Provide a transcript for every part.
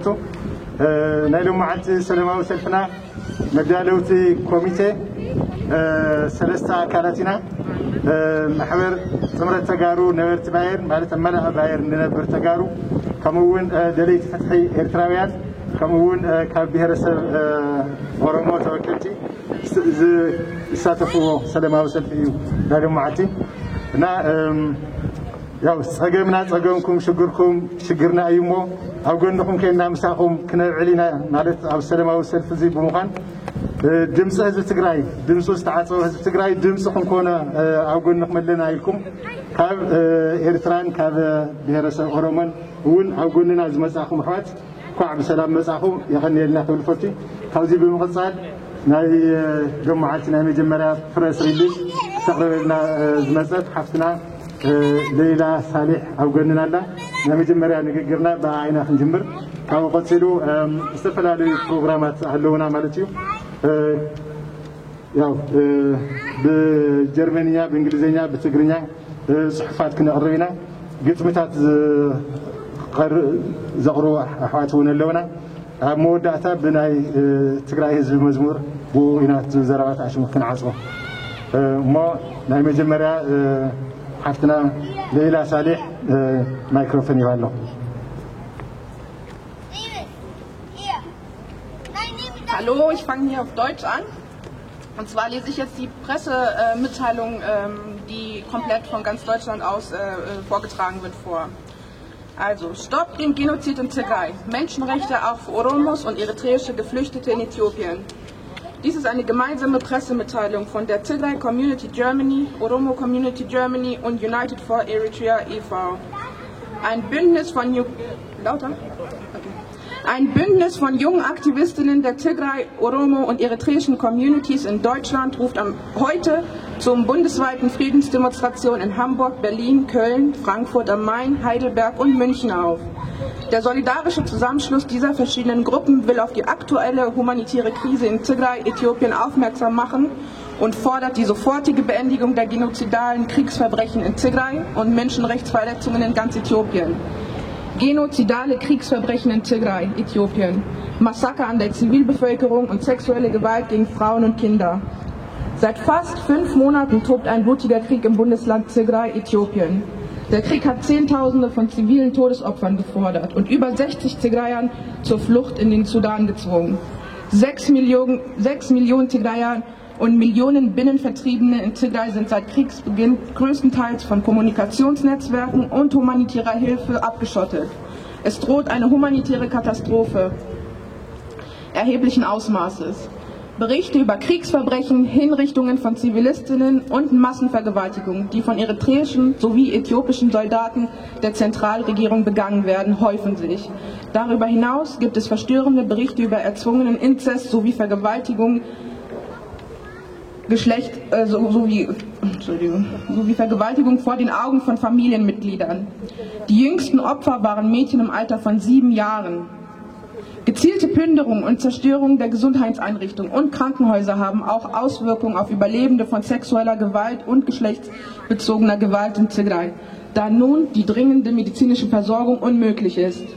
تفلتو نايلو معت سلماوي سلفنا مدالوتي كوميتي سلستا كالاتنا محور تمرت تجارو نبرت باير مالت منها باير نبرت تجارو كمون دليل فتحي إرتراويان كمون كبيرسب أورومو توكلتي يساتفوا سلماوي سلفيو نايلو معتي نا ያው ጸገምና ጸገምኩም ሽግርኩም ሽግርና አይሞ ኣብ ጎንኩም ከና ምሳኹም ክነብዕሊና ማለት ኣብ ሰለማዊ ሰልፍ እዚ ብምዃን ድምፂ ህዝቢ ትግራይ ድምፁ ዝተዓፀወ ህዝቢ ትግራይ ድምፅኩም ኮነ ኣብ ጎንኩም ኣለና ኢልኩም ካብ ኤርትራን ካብ ብሄረሰብ ኦሮሞን እውን ኣብ ጎንና ዝመጻኹም ኣሕዋት ኳዕ ብሰላም መጻኹም ይኸንየልና ክብል ፈቲ ካብዚ ብምቕጻል ናይ ጀማዓት ናይ መጀመርያ ፕሬስ ሪሊዝ ተቕርበልና ዝመፀት ሓፍትና ليلى صالح أو قلنا لا نمجم مريا نقدرنا بعينا خنجمر أو قصيدو استفلا للبرنامج هلونا مالتيو ياو بالجرمانية بالإنجليزية بالتقرينية صحفات كنا قرينا قلت متى زغروا أحواتون اللونا مودعتا بناي تقرأي هزب مزمور وإنات زرعات عشان ممكن عصره ما نمجم مريا حفتنا ليلى صالح مايكروفون يوالله. Hallo, ich fange hier auf Deutsch an. Und zwar lese ich jetzt die Pressemitteilung, die komplett von ganz Deutschland aus vorgetragen wird, vor. Also, Stopp dem Genozid in Tigray. Menschenrechte auch für Oromos und eritreische Geflüchtete in Äthiopien. Dies ist eine gemeinsame Pressemitteilung von der Tigray Community Germany, Oromo Community Germany und United for Eritrea e.V. Ein Bündnis von jungen Aktivistinnen der Tigray, Oromo und eritreischen Communities in Deutschland ruft heute zum bundesweiten Friedensdemonstration in Hamburg, Berlin, Köln, Frankfurt am Main, Heidelberg und München auf. Der solidarische Zusammenschluss dieser verschiedenen Gruppen will auf die aktuelle humanitäre Krise in Tigray, Äthiopien aufmerksam machen und fordert die sofortige Beendigung der genozidalen Kriegsverbrechen in Tigray und Menschenrechtsverletzungen in ganz Äthiopien. Genozidale Kriegsverbrechen in Tigray, Äthiopien, Massaker an der Zivilbevölkerung und sexuelle Gewalt gegen Frauen und Kinder. Seit fast 5 Monaten tobt ein blutiger Krieg im Bundesland Tigray, Äthiopien. Der Krieg hat Zehntausende von zivilen Todesopfern gefordert und über 60 Tigrayern zur Flucht in den Sudan gezwungen. 6 Millionen Tigrayer und Millionen Binnenvertriebene in Tigray sind seit Kriegsbeginn größtenteils von Kommunikationsnetzwerken und humanitärer Hilfe abgeschottet. Es droht eine humanitäre Katastrophe erheblichen Ausmaßes. Berichte über Kriegsverbrechen, Hinrichtungen von Zivilistinnen und Massenvergewaltigungen, die von eritreischen sowie äthiopischen Soldaten der Zentralregierung begangen werden, häufen sich. Darüber hinaus gibt es verstörende Berichte über erzwungenen Inzest sowie Vergewaltigung sowie Vergewaltigung vor den Augen von Familienmitgliedern. Die jüngsten Opfer waren Mädchen im Alter von 7 Jahren. Gezielte Plünderung und Zerstörung der Gesundheitseinrichtungen und Krankenhäuser haben auch Auswirkungen auf Überlebende von sexueller Gewalt und geschlechtsbezogener Gewalt in Tigray, da nun die dringende medizinische Versorgung unmöglich ist.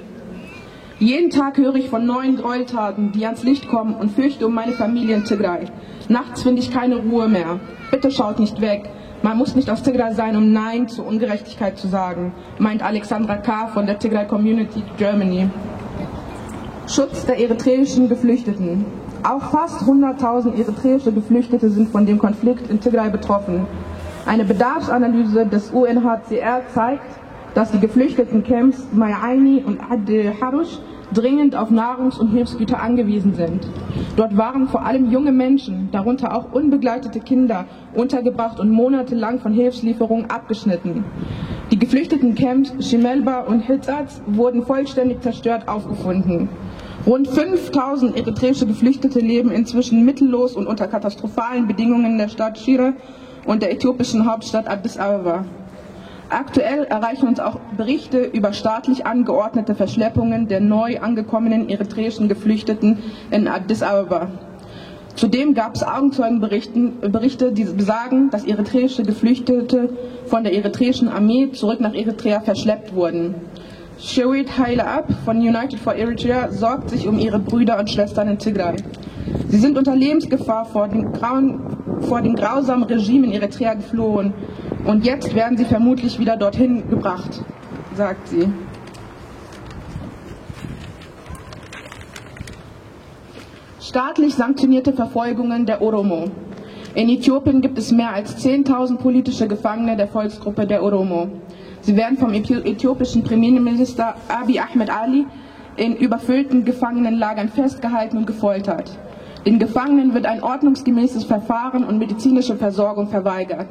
Jeden Tag höre ich von neuen Gräueltaten, die ans Licht kommen, und fürchte um meine Familie in Tigray. Nachts finde ich keine Ruhe mehr. Bitte schaut nicht weg. Man muss nicht aus Tigray sein, um Nein zur Ungerechtigkeit zu sagen, meint Alexandra K. von der Tigray Community Germany. Schutz der eritreischen Geflüchteten. Auch fast 100.000 eritreische Geflüchtete sind von dem Konflikt in Tigray betroffen. Eine Bedarfsanalyse des UNHCR zeigt, dass die Geflüchtetencamps Mayaini und Ad-Harush dringend auf Nahrungs- und Hilfsgüter angewiesen sind. Dort waren vor allem junge Menschen, darunter auch unbegleitete Kinder, untergebracht und monatelang von Hilfslieferungen abgeschnitten. Die Geflüchtetencamps Shimelba und Hitsatz wurden vollständig zerstört aufgefunden. Rund 5.000 eritreische Geflüchtete leben inzwischen mittellos und unter katastrophalen Bedingungen in der Stadt Shire und der äthiopischen Hauptstadt Addis Abeba. Aktuell erreichen uns auch Berichte über staatlich angeordnete Verschleppungen der neu angekommenen eritreischen Geflüchteten in Addis Abeba. Zudem gab es Augenzeugenberichte, die besagen, dass eritreische Geflüchtete von der eritreischen Armee zurück nach Eritrea verschleppt wurden. Shewit Haile Ab von United for Eritrea sorgt sich um ihre Brüder und Schwestern in Tigray. Sie sind unter Lebensgefahr vor dem grausamen Regime in Eritrea geflohen und jetzt werden sie vermutlich wieder dorthin gebracht, sagt sie. Staatlich sanktionierte Verfolgungen der Oromo. In Äthiopien gibt es mehr als 10.000 politische Gefangene der Volksgruppe der Oromo. Sie werden vom äthiopischen Premierminister Abiy Ahmed Ali in überfüllten Gefangenenlagern festgehalten und gefoltert. Den Gefangenen wird ein ordnungsgemäßes Verfahren und medizinische Versorgung verweigert.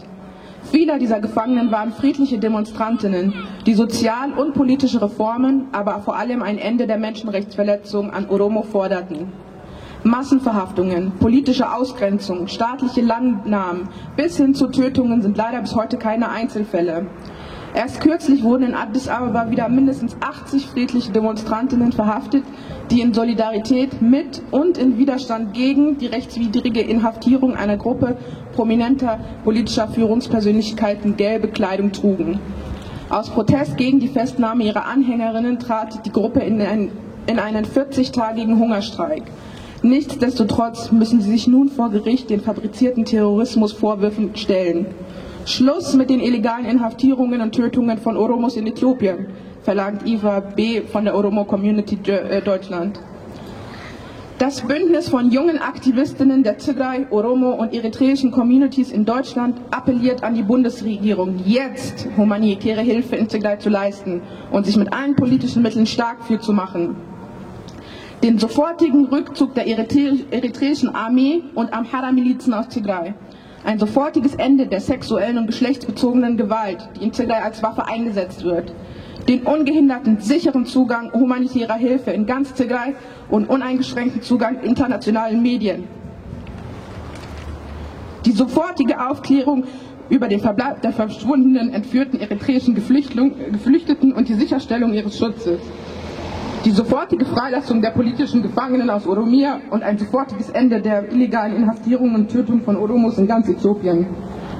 Viele dieser Gefangenen waren friedliche Demonstrantinnen, die sozial- und politische Reformen, aber vor allem ein Ende der Menschenrechtsverletzungen an Oromo forderten. Massenverhaftungen, politische Ausgrenzung, staatliche Landnahmen bis hin zu Tötungen sind leider bis heute keine Einzelfälle. Erst kürzlich wurden in Addis Abeba wieder mindestens 80 friedliche Demonstrantinnen verhaftet, die in Solidarität mit und in Widerstand gegen die rechtswidrige Inhaftierung einer Gruppe prominenter politischer Führungspersönlichkeiten gelbe Kleidung trugen. Aus Protest gegen die Festnahme ihrer Anhängerinnen trat die Gruppe in einen 40-tägigen Hungerstreik. Nichtsdestotrotz müssen sie sich nun vor Gericht den fabrizierten Terrorismusvorwürfen stellen. Schluss mit den illegalen Inhaftierungen und Tötungen von Oromos in Äthiopien, verlangt Eva B. von der Oromo Community Deutschland. Das Bündnis von jungen Aktivistinnen der Tigray, Oromo und eritreischen Communities in Deutschland appelliert an die Bundesregierung, jetzt humanitäre Hilfe in Tigray zu leisten und sich mit allen politischen Mitteln stark für zu machen. Den sofortigen Rückzug der eritreischen Armee und Amhara-Milizen aus Tigray. Ein sofortiges Ende der sexuellen und geschlechtsbezogenen Gewalt, die in Tigray als Waffe eingesetzt wird. Den ungehinderten, sicheren Zugang humanitärer Hilfe in ganz Tigray und uneingeschränkten Zugang internationalen Medien. Die sofortige Aufklärung über den Verbleib der verschwundenen, entführten eritreischen Geflüchteten und die Sicherstellung ihres Schutzes. Die sofortige Freilassung der politischen Gefangenen aus Oromia und ein sofortiges Ende der illegalen Inhaftierung und Tötung von Oromos in ganz Äthiopien.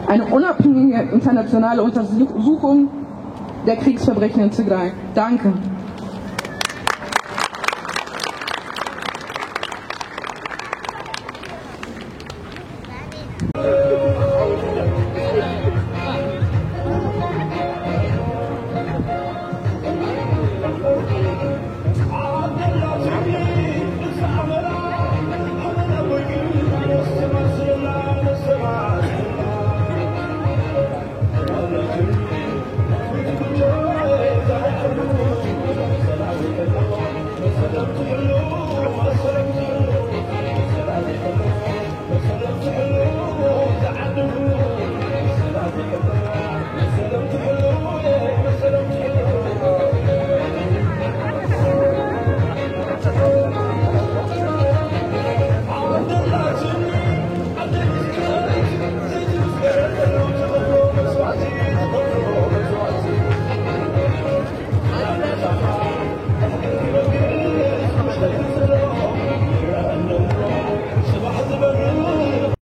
Eine unabhängige internationale Untersuchung der Kriegsverbrechen in Tigray. Danke.